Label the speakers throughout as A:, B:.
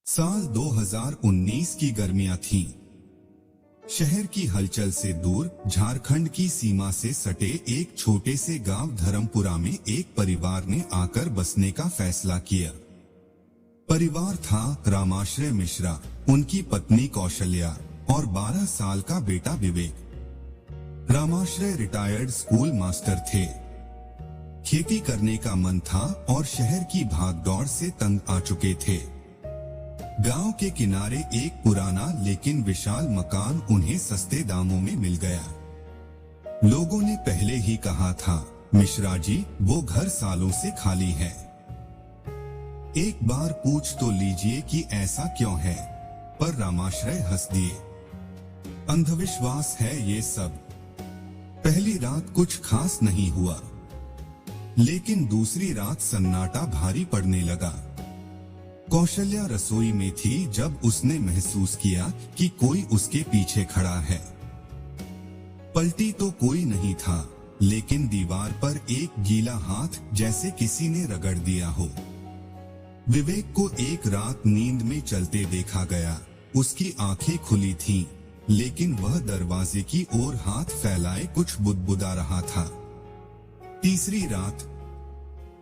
A: साल 2019 की गर्मियां थीं। शहर की हलचल से दूर झारखंड की सीमा से सटे एक छोटे से गांव धर्मपुरा में एक परिवार ने आकर बसने का फैसला किया। परिवार था रामाश्रय मिश्रा, उनकी पत्नी कौशल्या और 12 साल का बेटा विवेक। रामाश्रय रिटायर्ड स्कूल मास्टर थे। खेती करने का मन था और शहर की भागदौड़ से तंग आ चुके थे। गांव के किनारे एक पुराना लेकिन विशाल मकान उन्हें सस्ते दामों में मिल गया। लोगों ने पहले ही कहा था, मिश्रा जी, वो घर सालों से खाली है। एक बार पूछ तो लीजिए कि ऐसा क्यों है। पर रामाश्रय हंस दिए। अंधविश्वास है ये सब। पहली रात कुछ खास नहीं हुआ, लेकिन दूसरी रात सन्नाटा भारी पड़ने लगा। कौशल्या रसोई में थी जब उसने महसूस किया कि कोई उसके पीछे खड़ा है। पलटी तो कोई नहीं था, लेकिन दीवार पर एक गीला हाथ जैसे किसी ने रगड़ दिया हो। विवेक को एक रात नींद में चलते देखा गया। उसकी आंखें खुली थीं, लेकिन वह दरवाजे की ओर हाथ फैलाए कुछ बुदबुदा रहा था। तीसरी रात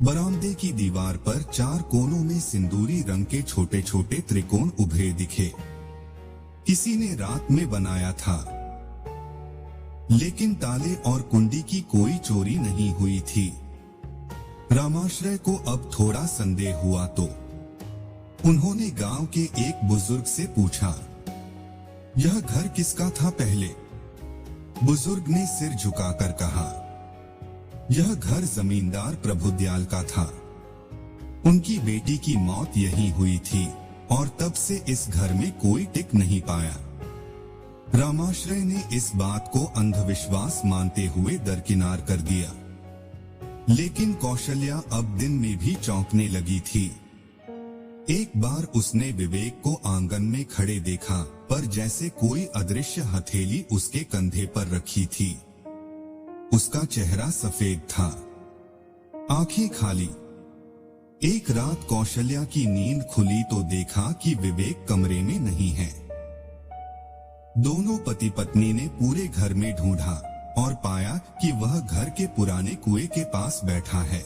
A: बरामदे की दीवार पर 4 कोनों में सिंदूरी रंग के छोटे छोटे त्रिकोण उभरे दिखे। किसी ने रात में बनाया था, लेकिन ताले और कुंडी की कोई चोरी नहीं हुई थी। रामाश्रय को अब थोड़ा संदेह हुआ तो उन्होंने गांव के एक बुजुर्ग से पूछा, यह घर किसका था पहले? बुजुर्ग ने सिर झुकाकर कहा, यह घर जमींदार प्रभुदयाल का था। उनकी बेटी की मौत यहीं हुई थी और तब से इस घर में कोई टिक नहीं पाया। रामाश्रय ने इस बात को अंधविश्वास मानते हुए दरकिनार कर दिया, लेकिन कौशल्या अब दिन में भी चौंकने लगी थी। एक बार उसने विवेक को आंगन में खड़े देखा, पर जैसे कोई अदृश्य हथेली उसके कंधे पर रखी थी। उसका चेहरा सफेद था, आंखें खाली। एक रात कौशल्या की नींद खुली तो देखा कि विवेक कमरे में नहीं है। दोनों पति पत्नी ने पूरे घर में ढूंढा और पाया कि वह घर के पुराने कुएं के पास बैठा है।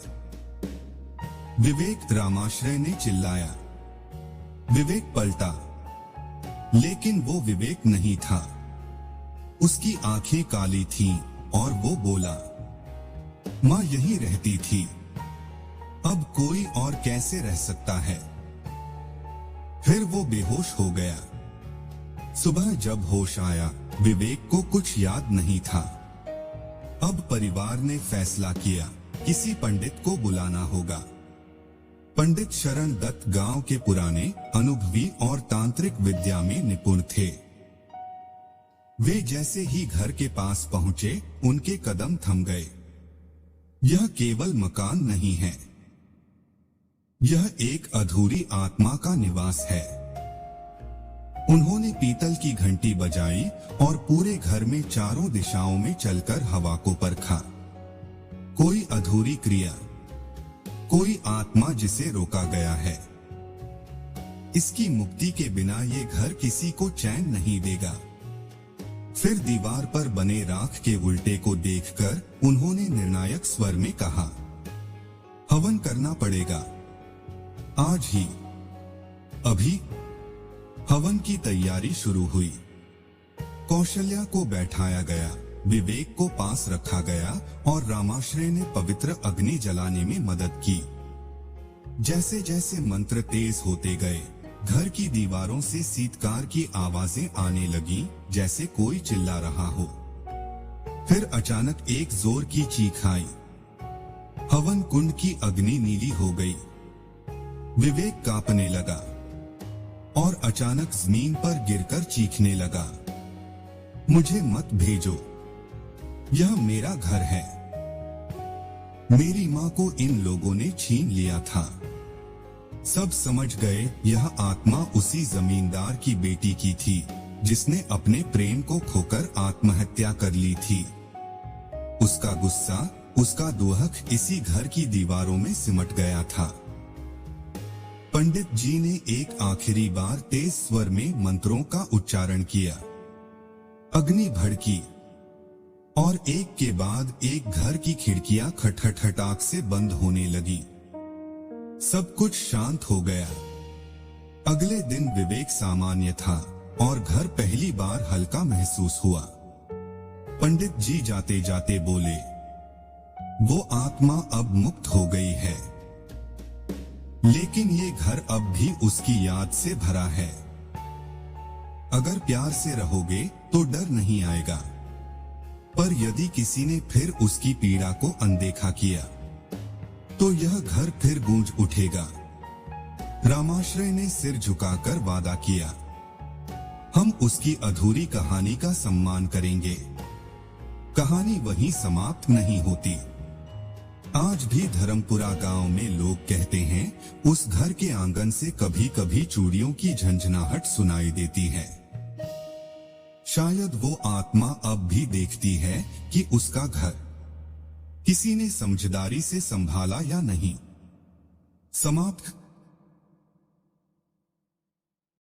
A: विवेक, रामाश्रय ने चिल्लाया। विवेक पलटा, लेकिन वो विवेक नहीं था। उसकी आंखें काली थीं और वो बोला, माँ यहीं रहती थी, अब कोई और कैसे रह सकता है? फिर वो बेहोश हो गया। सुबह जब होश आया, विवेक को कुछ याद नहीं था। अब परिवार ने फैसला किया, किसी पंडित को बुलाना होगा। पंडित शरण दत्त गांव के पुराने, अनुभवी और तांत्रिक विद्या में निपुण थे। वे जैसे ही घर के पास पहुंचे, उनके कदम थम गए। यह केवल मकान नहीं है, यह एक अधूरी आत्मा का निवास है। उन्होंने पीतल की घंटी बजाई और पूरे घर में चारों दिशाओं में चलकर हवा को परखा। कोई अधूरी क्रिया, कोई आत्मा जिसे रोका गया है। इसकी मुक्ति के बिना ये घर किसी को चैन नहीं देगा। फिर दीवार पर बने राख के उल्टे को देखकर उन्होंने निर्णायक स्वर में कहा, हवन करना पड़ेगा, आज ही, अभी। हवन की तैयारी शुरू हुई। कौशल्या को बैठाया गया, विवेक को पास रखा गया और रामाश्रय ने पवित्र अग्नि जलाने में मदद की। जैसे जैसे मंत्र तेज होते गए, घर की दीवारों से शीतकार की आवाजें आने लगी, जैसे कोई चिल्ला रहा हो। फिर अचानक एक जोर की चीख आई। हवन कुंड की अग्नि नीली हो गई। विवेक कांपने लगा और अचानक जमीन पर गिरकर चीखने लगा, मुझे मत भेजो, यह मेरा घर है। मेरी माँ को इन लोगों ने छीन लिया था। सब समझ गए, यह आत्मा उसी जमींदार की बेटी की थी जिसने अपने प्रेम को खोकर आत्महत्या कर ली थी। उसका गुस्सा, उसका दुहक इसी घर की दीवारों में सिमट गया था। पंडित जी ने एक आखिरी बार तेज स्वर में मंत्रों का उच्चारण किया। अग्नि भड़की और एक के बाद एक घर की खिड़कियां खटखटाक से बंद होने लगी। सब कुछ शांत हो गया। अगले दिन विवेक सामान्य था और घर पहली बार हल्का महसूस हुआ। पंडित जी जाते जाते बोले, वो आत्मा अब मुक्त हो गई है, लेकिन ये घर अब भी उसकी याद से भरा है। अगर प्यार से रहोगे तो डर नहीं आएगा, पर यदि किसी ने फिर उसकी पीड़ा को अनदेखा किया तो यह घर फिर गूंज उठेगा। रामाश्रय ने सिर झुकाकर वादा किया, हम उसकी अधूरी कहानी का सम्मान करेंगे। कहानी वहीं समाप्त नहीं होती। आज भी धर्मपुरा गांव में लोग कहते हैं, उस घर के आंगन से कभी कभी चूड़ियों की झंझनाहट सुनाई देती है। शायद वो आत्मा अब भी देखती है कि उसका घर किसी ने समझदारी से संभाला या नहीं। समाप्त।